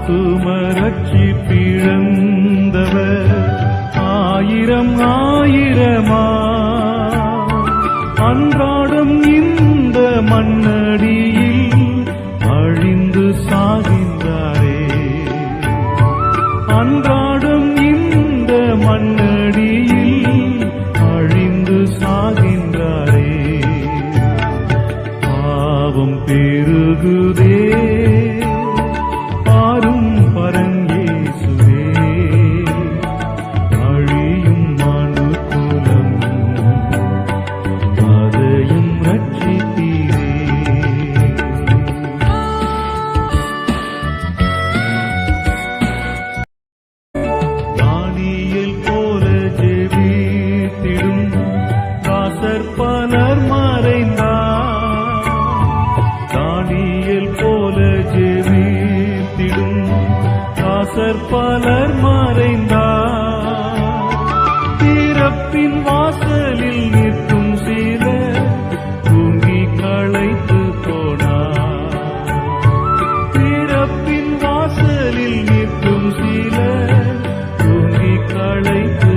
ஆத்தும ரட்சிப்பிழந்தவர் ஆயிரம் ஆயிரமா அன்றாடம் இந்த மண்ணடியில் அழிந்து சாகின்றாரே. அன்றாடம் இந்த மண்ணடியில் அழிந்து சாகின்றாரே. பாவம் பெருகுதே பாரும் பரங்கேசுவே, அழியும் மனுக்குலம் அதையும் ரட்சித்தீரே. தானியேல் போல ஜெபித்திடும் தாசர் பலர் மறைந்தார். தானியேல் போல ஜெபித்திடும் தாசர் பலர் மறைந்தார். திறப்பின் வாசலில் நிற்கும் சிலர் தூங்கி களைத்து போனார். திறப்பின் வாசலில் நிற்கும் சிலர் தூங்கி களைத்து